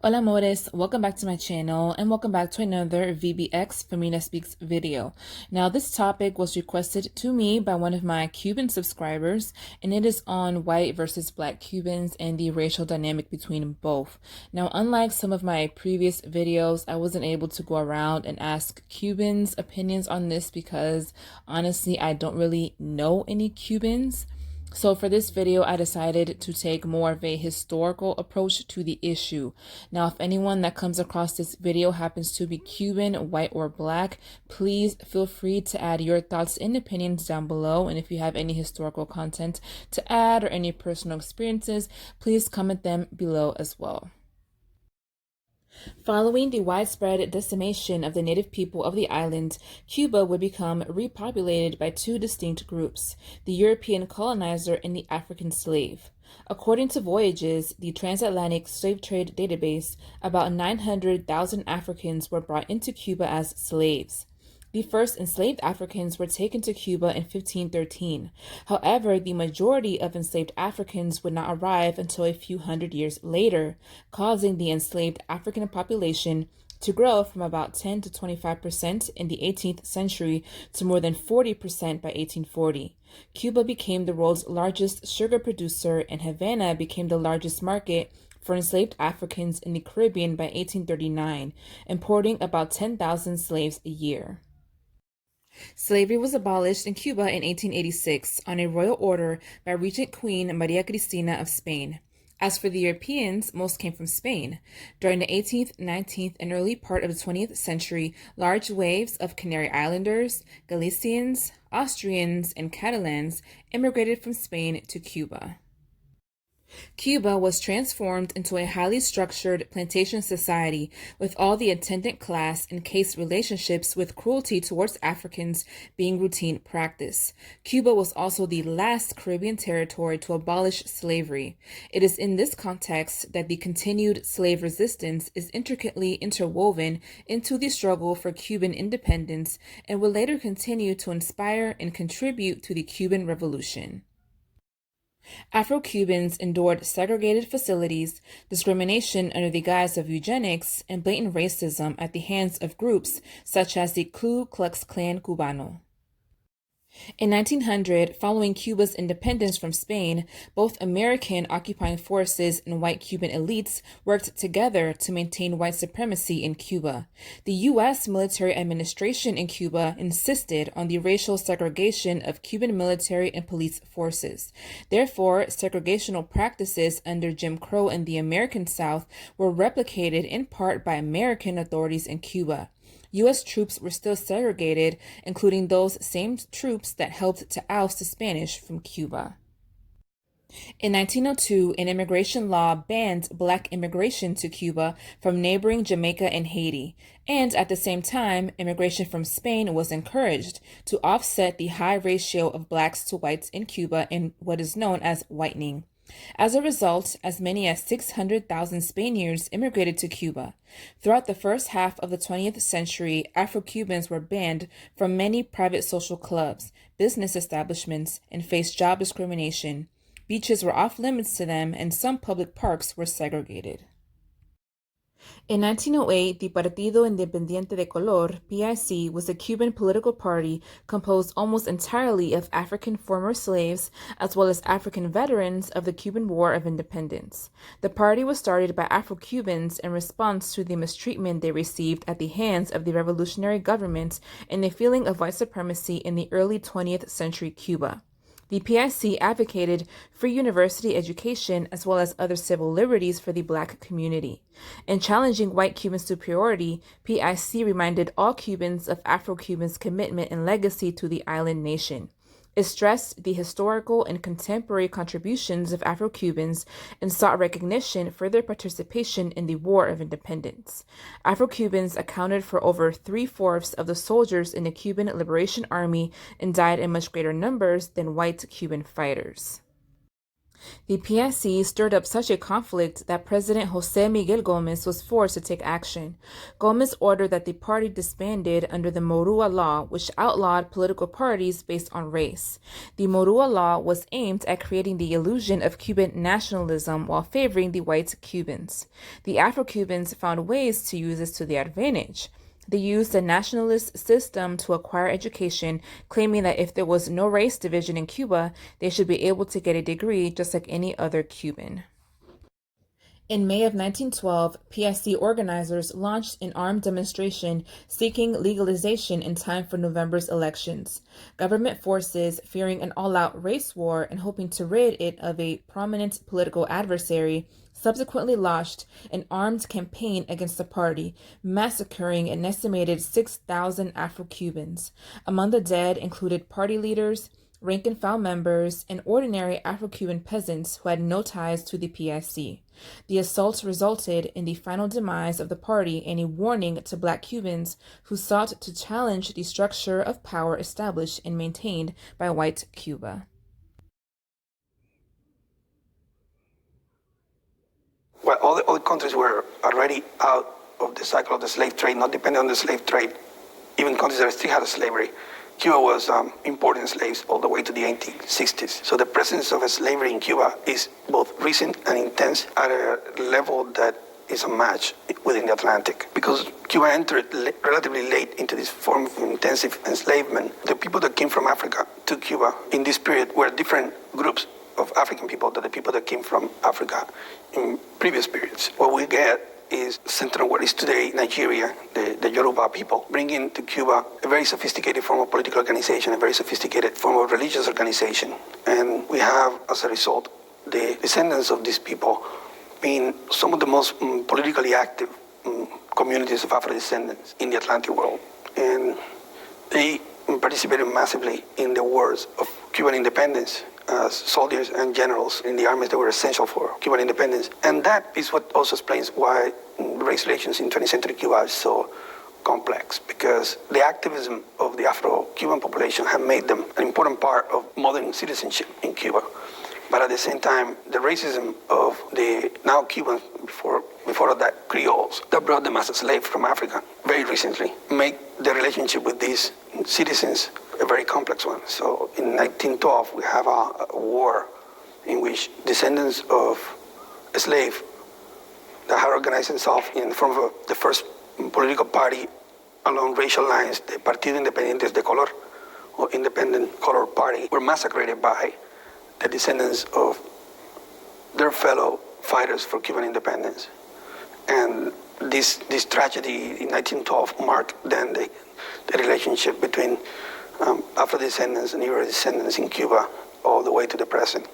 Hola amores, welcome back to my channel and welcome back to another VBX Familia Speaks video. Now this topic was requested to me by one of my Cuban subscribers and it is on white versus black Cubans and the racial dynamic between both. Now unlike some of my previous videos, I wasn't able to go around and ask Cubans opinions on this because honestly I don't really know any Cubans. So for this video, I decided to take more of a historical approach to the issue. Now, if anyone that comes across this video happens to be Cuban, white, or black, please feel free to add your thoughts and opinions down below. And if you have any historical content to add or any personal experiences, please comment them below as well. Following the widespread decimation of the native people of the island, Cuba would become repopulated by two distinct groups, the European colonizer and the African slave. According to Voyages, the transatlantic slave trade database, about 900,000 Africans were brought into Cuba as slaves. The first enslaved Africans were taken to Cuba in 1513. However, the majority of enslaved Africans would not arrive until a few hundred years later, causing the enslaved African population to grow from about 10 to 25% in the 18th century to more than 40% by 1840. Cuba became the world's largest sugar producer, and Havana became the largest market for enslaved Africans in the Caribbean by 1839, importing about 10,000 slaves a year. Slavery was abolished in Cuba in 1886 on a royal order by Regent Queen Maria Cristina of Spain. As for the Europeans, most came from Spain. During the 18th, 19th, and early part of the 20th century, large waves of Canary Islanders, Galicians, Austrians, and Catalans immigrated from Spain to Cuba. Cuba was transformed into a highly structured plantation society with all the attendant class and caste relationships with cruelty towards Africans being routine practice. Cuba was also the last Caribbean territory to abolish slavery. It is in this context that the continued slave resistance is intricately interwoven into the struggle for Cuban independence and will later continue to inspire and contribute to the Cuban Revolution. Afro-Cubans endured segregated facilities, discrimination under the guise of eugenics, and blatant racism at the hands of groups such as the Ku Klux Klan Cubano. In 1900, following Cuba's independence from Spain, both American occupying forces and white Cuban elites worked together to maintain white supremacy in Cuba. The U.S. military administration in Cuba insisted on the racial segregation of Cuban military and police forces. Therefore, segregational practices under Jim Crow in the American South were replicated in part by American authorities in Cuba. U.S. troops were still segregated, including those same troops that helped to oust the Spanish from Cuba. In 1902, an immigration law banned black immigration to Cuba from neighboring Jamaica and Haiti, and at the same time, immigration from Spain was encouraged to offset the high ratio of blacks to whites in Cuba in what is known as whitening. As a result, as many as 600,000 Spaniards immigrated to Cuba. Throughout the first half of the 20th century, Afro-Cubans were banned from many private social clubs, business establishments, and faced job discrimination. Beaches were off limits to them, and some public parks were segregated. In 1908, the Partido Independiente de Color, PIC, was a Cuban political party composed almost entirely of African former slaves as well as African veterans of the Cuban War of Independence. The party was started by Afro-Cubans in response to the mistreatment they received at the hands of the revolutionary government and a feeling of white supremacy in the early 20th century Cuba. The PIC advocated free university education as well as other civil liberties for the black community. In challenging white Cuban superiority, PIC reminded all Cubans of Afro-Cubans' commitment and legacy to the island nation. It stressed the historical and contemporary contributions of Afro-Cubans and sought recognition for their participation in the War of Independence. Afro-Cubans accounted for over 3/4 of the soldiers in the Cuban Liberation Army and died in much greater numbers than white Cuban fighters. The PSC stirred up such a conflict that President José Miguel Gómez was forced to take action. Gómez ordered that the party disbanded under the Morua Law, which outlawed political parties based on race. The Morua Law was aimed at creating the illusion of Cuban nationalism while favoring the white Cubans. The Afro-Cubans found ways to use this to their advantage. They used the nationalist system to acquire education, claiming that if there was no race division in Cuba, they should be able to get a degree just like any other Cuban. In May of 1912, PSC organizers launched an armed demonstration seeking legalization in time for November's elections. Government forces, fearing an all-out race war and hoping to rid it of a prominent political adversary, subsequently launched an armed campaign against the party, massacring an estimated 6,000 Afro-Cubans. Among the dead included party leaders, rank-and-file members, and ordinary Afro-Cuban peasants who had no ties to the PSC. The assaults resulted in the final demise of the party and a warning to Black Cubans who sought to challenge the structure of power established and maintained by white Cuba. Well, all the countries were already out of the cycle of the slave trade, not dependent on the slave trade. Even countries that still had slavery. Cuba was importing slaves all the way to the 1860s. So the presence of slavery in Cuba is both recent and intense at a level that is unmatched within the Atlantic. Because Cuba entered relatively late into this form of intensive enslavement, the people that came from Africa to Cuba in this period were different groups of African people than the people that came from Africa in previous periods. What we get is centered on what is today Nigeria, the Yoruba people, bringing to Cuba a very sophisticated form of political organization, a very sophisticated form of religious organization. And we have, as a result, the descendants of these people being some of the most politically active communities of Afro-descendants in the Atlantic world. And they participated massively in the wars of Cuban independence as soldiers and generals in the armies that were essential for Cuban independence. And that is what also explains why race relations in 20th century Cuba are so complex, because the activism of the Afro-Cuban population have made them an important part of modern citizenship in Cuba. But at the same time, the racism of the now Cubans, before that Creoles, that brought them as a slave from Africa very recently, make the relationship with these citizens a very complex one. So in 1912, we have a war in which descendants of a slave that had organized themselves in the form of the first political party along racial lines, the Partido Independientes de Color, or Independent Color Party, were massacred by the descendants of their fellow fighters for Cuban independence. And this tragedy in 1912 marked then the relationship between Afro-descendants and Euro-descendants in Cuba all the way to the present.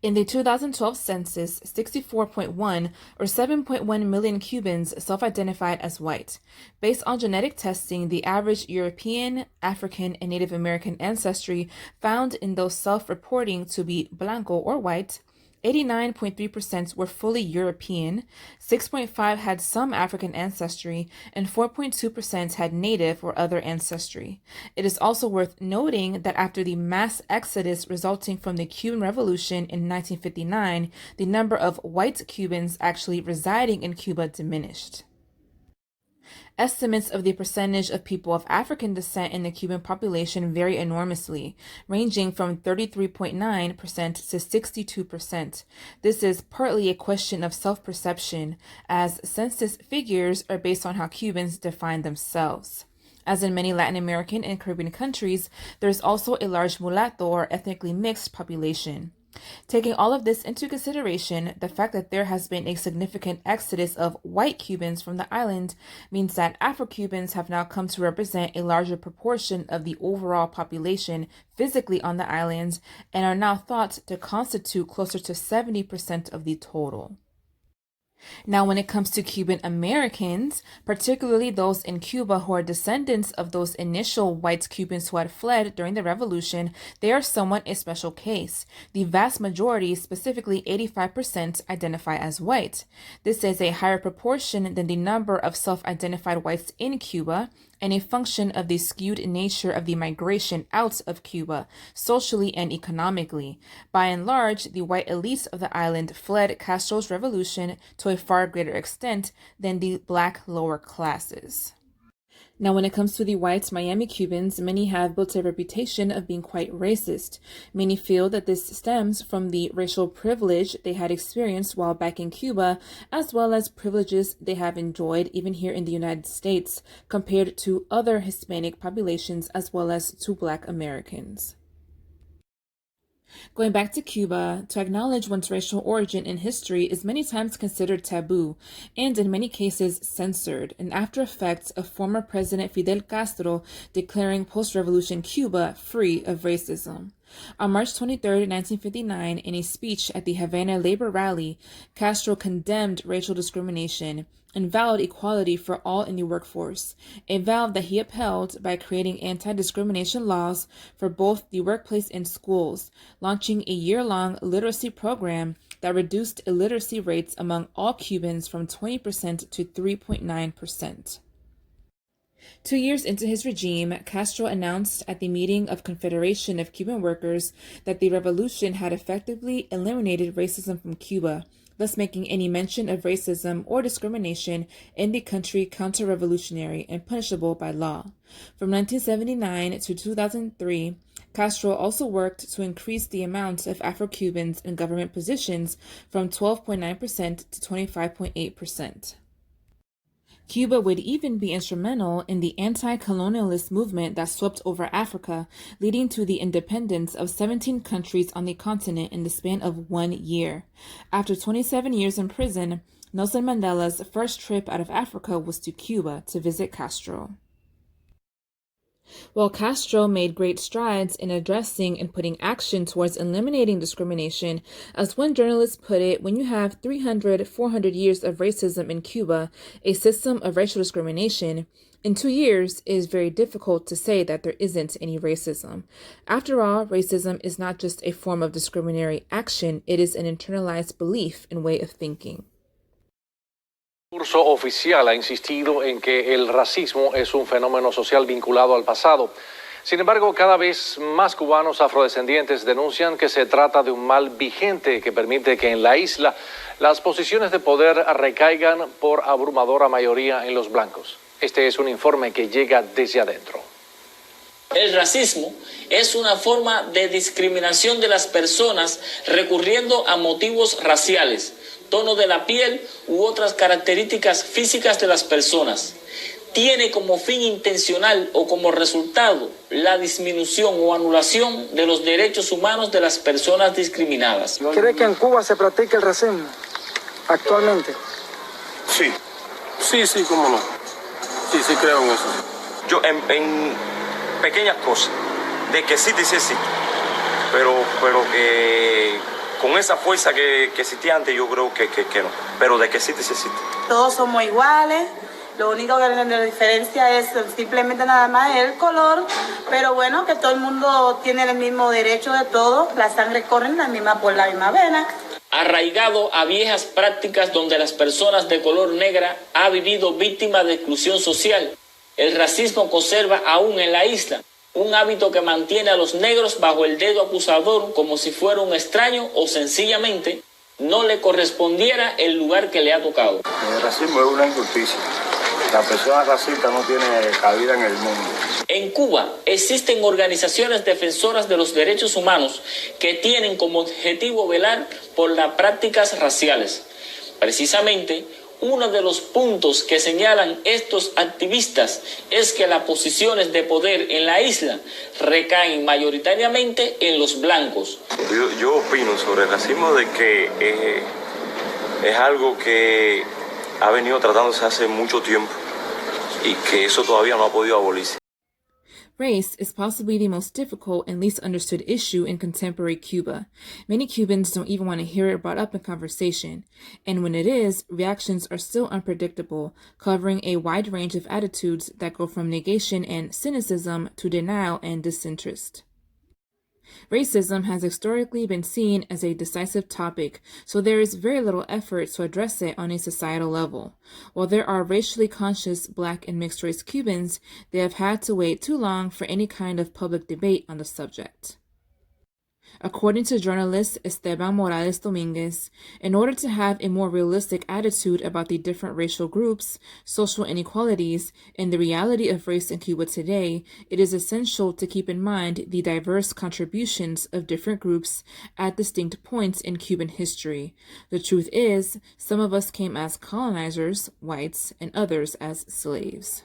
In the 2012 census, 64.1 or 7.1 million Cubans self-identified as white. Based on genetic testing, the average European, African, and Native American ancestry found in those self-reporting to be blanco or white, 89.3% were fully European, 6.5% had some African ancestry, and 4.2% had Native or other ancestry. It is also worth noting that after the mass exodus resulting from the Cuban Revolution in 1959, the number of white Cubans actually residing in Cuba diminished. Estimates of the percentage of people of African descent in the Cuban population vary enormously, ranging from 33.9% to 62%. This is partly a question of self-perception, as census figures are based on how Cubans define themselves. As in many Latin American and Caribbean countries, there is also a large mulatto or ethnically mixed population. Taking all of this into consideration, the fact that there has been a significant exodus of white Cubans from the island means that Afro-Cubans have now come to represent a larger proportion of the overall population physically on the islands and are now thought to constitute closer to 70% of the total. Now, when it comes to Cuban Americans, particularly those in Cuba who are descendants of those initial white Cubans who had fled during the revolution, they are somewhat a special case. The vast majority, specifically 85%, identify as white. This is a higher proportion than the number of self-identified whites in Cuba, and a function of the skewed nature of the migration out of Cuba, socially and economically. By and large, the white elites of the island fled Castro's revolution to a far greater extent than the black lower classes. Now, when it comes to the white Miami Cubans, many have built a reputation of being quite racist. Many feel that this stems from the racial privilege they had experienced while back in Cuba, as well as privileges they have enjoyed even here in the United States, compared to other Hispanic populations as well as to Black Americans. Going back to Cuba, to acknowledge one's racial origin in history is many times considered taboo and in many cases censored, an after effect of former President Fidel Castro declaring post-revolution Cuba free of racism. On March 23, 1959, in a speech at the Havana Labor Rally, Castro condemned racial discrimination and vowed equality for all in the workforce, a vow that he upheld by creating anti-discrimination laws for both the workplace and schools, launching a year-long literacy program that reduced illiteracy rates among all Cubans from 20% to 3.9%. 2 years into his regime, Castro announced at the meeting of Confederation of Cuban Workers that the revolution had effectively eliminated racism from Cuba, thus making any mention of racism or discrimination in the country counter-revolutionary and punishable by law. From 1979 to 2003, Castro also worked to increase the amount of Afro-Cubans in government positions from 12.9% to 25.8%. Cuba would even be instrumental in the anti-colonialist movement that swept over Africa, leading to the independence of 17 countries on the continent in the span of 1 year. After 27 years in prison, Nelson Mandela's first trip out of Africa was to Cuba to visit Castro. While Castro made great strides in addressing and putting action towards eliminating discrimination, as one journalist put it, when you have 400 years of racism in Cuba, a system of racial discrimination, in 2 years it is very difficult to say that there isn't any racism. After all, racism is not just a form of discriminatory action, it is an internalized belief and way of thinking. El discurso oficial ha insistido en que el racismo es un fenómeno social vinculado al pasado. Sin embargo, cada vez más cubanos afrodescendientes denuncian que se trata de un mal vigente que permite que en la isla las posiciones de poder recaigan por abrumadora mayoría en los blancos. Este es un informe que llega desde adentro. El racismo es una forma de discriminación de las personas recurriendo a motivos raciales, tono de la piel u otras características físicas de las personas. Tiene como fin intencional o como resultado la disminución o anulación de los derechos humanos de las personas discriminadas. ¿Cree que en Cuba se practica el racismo actualmente? Sí, cómo no. Sí, creo en eso. Yo en pequeñas cosas, de que sí existe, pero que con esa fuerza que existía antes, yo creo que no, pero de que existe. Todos somos iguales, lo único que nos diferencia es simplemente nada más el color, pero bueno, que todo el mundo tiene el mismo derecho de todo, la sangre corre por la misma vena. Arraigado a viejas prácticas donde las personas de color negra han vivido víctimas de exclusión social, el racismo conserva aún en la isla un hábito que mantiene a los negros bajo el dedo acusador como si fuera un extraño o sencillamente no le correspondiera el lugar que le ha tocado. El racismo es una injusticia. La persona racista no tiene cabida en el mundo. En Cuba existen organizaciones defensoras de los derechos humanos que tienen como objetivo velar por las prácticas raciales. Precisamente, uno de los puntos que señalan estos activistas es que las posiciones de poder en la isla recaen mayoritariamente en los blancos. Yo opino sobre el racismo de que es algo que ha venido tratándose hace mucho tiempo y que eso todavía no ha podido abolirse. Race is possibly the most difficult and least understood issue in contemporary Cuba. Many Cubans don't even want to hear it brought up in conversation, and when it is, reactions are still unpredictable, covering a wide range of attitudes that go from negation and cynicism to denial and disinterest. Racism has historically been seen as a decisive topic, so there is very little effort to address it on a societal level. While there are racially conscious Black and mixed-race Cubans, they have had to wait too long for any kind of public debate on the subject. According to journalist Esteban Morales Dominguez, in order to have a more realistic attitude about the different racial groups, social inequalities, and the reality of race in Cuba today, it is essential to keep in mind the diverse contributions of different groups at distinct points in Cuban history. The truth is, some of us came as colonizers, whites, and others as slaves.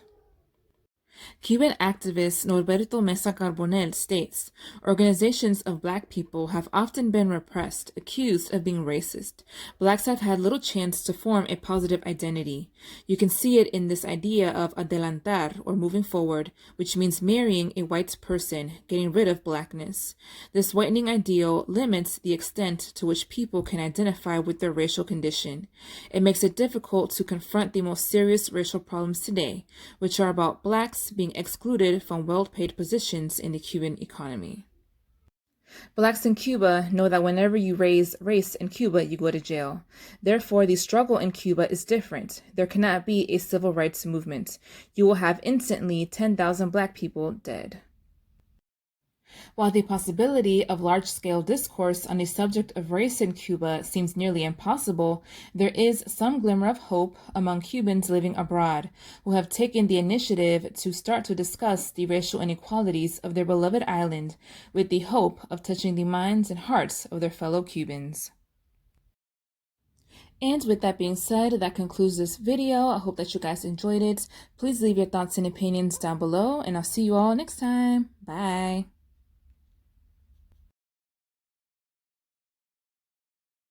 Cuban activist Norberto Mesa Carbonell states, organizations of Black people have often been repressed, accused of being racist. Blacks have had little chance to form a positive identity. You can see it in this idea of adelantar, or moving forward, which means marrying a white person, getting rid of Blackness. This whitening ideal limits the extent to which people can identify with their racial condition. It makes it difficult to confront the most serious racial problems today, which are about Blacks being excluded from well-paid positions in the Cuban economy. Blacks in Cuba know that whenever you raise race in Cuba, you go to jail. Therefore, the struggle in Cuba is different. There cannot be a civil rights movement. You will have instantly 10,000 Black people dead. While the possibility of large-scale discourse on the subject of race in Cuba seems nearly impossible, there is some glimmer of hope among Cubans living abroad, who have taken the initiative to start to discuss the racial inequalities of their beloved island, with the hope of touching the minds and hearts of their fellow Cubans. And with that being said, that concludes this video. I hope that you guys enjoyed it. Please leave your thoughts and opinions down below, and I'll see you all next time. Bye.